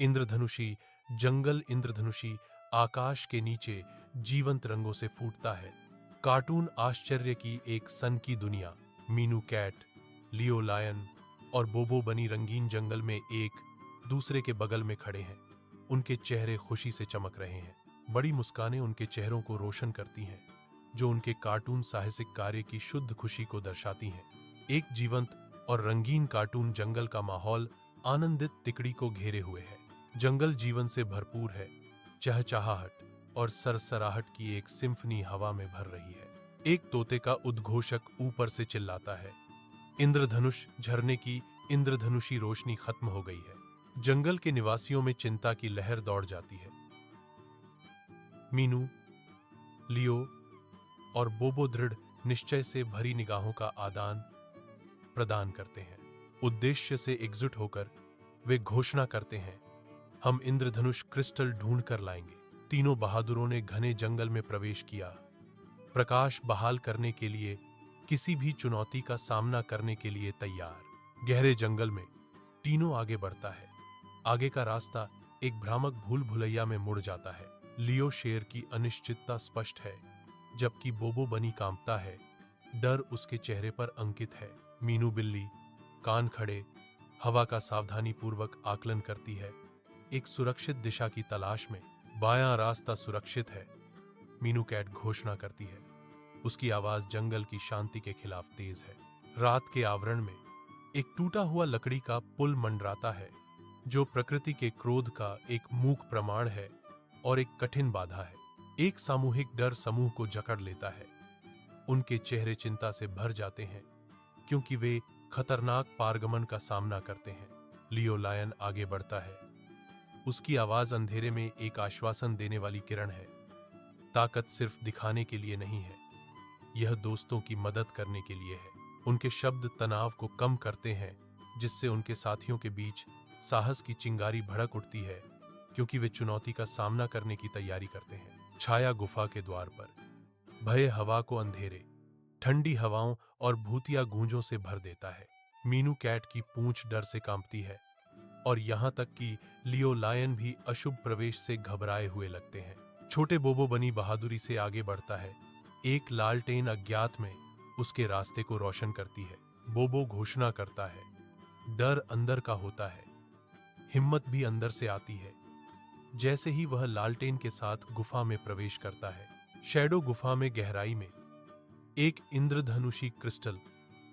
इंद्रधनुषी जंगल, इंद्रधनुषी आकाश के नीचे जीवंत रंगों से फूटता है। कार्टून आश्चर्य की एक सनकी दुनिया। मीनू कैट, लियो लायन और बोबो बनी रंगीन जंगल में एक दूसरे के बगल में खड़े हैं। उनके चेहरे खुशी से चमक रहे हैं। बड़ी मुस्कानें उनके चेहरों को रोशन करती हैं, जो उनके कार्टून साहसिक कार्य की शुद्ध खुशी को दर्शाती हैं। एक जीवंत और रंगीन कार्टून जंगल का माहौल आनंदित तिकड़ी को घेरे हुए है। जंगल जीवन से भरपूर है। चहचहाहट और सरसराहट की एक सिम्फनी हवा में भर रही है। एक तोते का उद्घोषक ऊपर से चिल्लाता है, इंद्रधनुष झरने की इंद्रधनुषी रोशनी खत्म हो गई है। जंगल के निवासियों में चिंता की लहर दौड़ जाती है। मीनू, लियो और बोबो दृढ़ निश्चय से भरी निगाहों का आदान प्रदान करते हैं। उद्देश्य से एकजुट होकर वे घोषणा करते हैं, हम इंद्रधनुष क्रिस्टल ढूंढ कर लाएंगे। तीनों बहादुरों ने घने जंगल में प्रवेश किया, प्रकाश बहाल करने के लिए, किसी भी चुनौती का सामना करने के लिए तैयार। गहरे जंगल में तीनों आगे बढ़ता है। आगे का रास्ता एक भ्रामक भूल भुलैया में मुड़ जाता है। लियो शेर की अनिश्चितता स्पष्ट है, जबकि बोबो बनी कांपता है। डर उसके चेहरे पर अंकित है। मीनू बिल्ली कान खड़े हवा का सावधानी पूर्वक आकलन करती है, एक सुरक्षित दिशा की तलाश में। बायां रास्ता सुरक्षित है, मीनू कैट घोषणा करती है। उसकी आवाज जंगल की शांति के खिलाफ तेज है। रात के आवरण में एक टूटा हुआ लकड़ी का पुल मंडराता है, जो प्रकृति के क्रोध का एक मूक प्रमाण है और एक कठिन बाधा है। एक सामूहिक डर समूह को जकड़ लेता है। उनके चेहरे चिंता से भर जाते हैं, क्योंकि वे खतरनाक पारगमन का सामना करते हैं। लियो लायन आगे बढ़ता है। उसकी आवाज अंधेरे में एक आश्वासन देने वाली किरण है। ताकत सिर्फ दिखाने के लिए नहीं है, यह दोस्तों की मदद करने के लिए है। उनके शब्द तनाव को कम करते हैं, जिससे उनके साथियों के बीच साहस की चिंगारी भड़क उठती है, क्योंकि वे चुनौती का सामना करने की तैयारी करते हैं। छाया गुफा के द्वार पर भय हवा को अंधेरे, ठंडी हवाओं और भूतिया गूंजों से भर देता है। मीनू कैट की पूंछ डर से कांपती है, और यहां तक कि लियो लायन भी अशुभ प्रवेश से घबराए हुए लगते हैं। छोटे बोबो बनी बहादुरी से आगे बढ़ता है। एक लालटेन अज्ञात में उसके रास्ते को रोशन करती है। बोबो घोषणा करता है, डर अंदर का होता है, हिम्मत भी अंदर से आती है। जैसे ही वह लालटेन के साथ गुफा में प्रवेश करता है, शैडो गुफा में गहराई में एक इंद्रधनुषी क्रिस्टल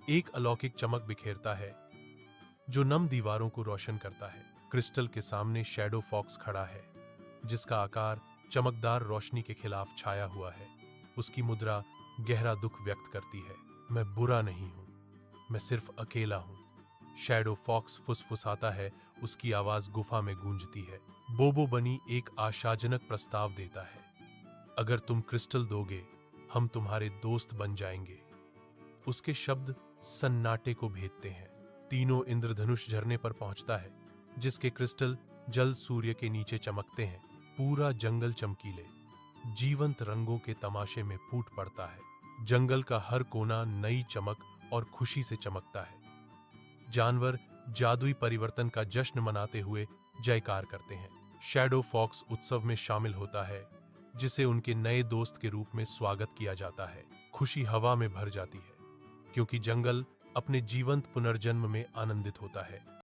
एक अलौकिक चमक बिखेरता है, जो नम दीवारों को रोशन करता है। क्रिस्टल के सामने शैडो फॉक्स खड़ा है, जिसका आकार चमकदार रोशनी के खिलाफ छाया हुआ है। उसकी मुद्रा गहरा दुख व्यक्त करती है। मैं बुरा नहीं हूं, मैं सिर्फ अकेला हूं। शैडो फॉक्स फुसफुसाता है, उसकी आवाज गुफा में गूंजती है। बोबो बनी एक आशाजनक प्रस्ताव देता है, अगर तुम क्रिस्टल दोगे, हम तुम्हारे दोस्त बन जाएंगे। उसके शब्द सन्नाटे को भेदते हैं। तीनों इंद्रधनुष झरने पर पहुंचता है, जिसके क्रिस्टल जल सूर्य के नीचे चमकते हैं। पूरा जंगल चमकीले जीवंत रंगों के तमाशे में फूट पड़ता है। जंगल का हर कोना नई चमक और खुशी से चमकता है। जानवर जादुई परिवर्तन का जश्न मनाते हुए जयकार करते हैं। शैडो फॉक्स उत्सव में शामिल होता है, जिसे उनके नए दोस्त के रूप में स्वागत किया जाता है। खुशी हवा में भर जाती है, क्योंकि जंगल अपने जीवंत पुनर्जन्म में आनंदित होता है।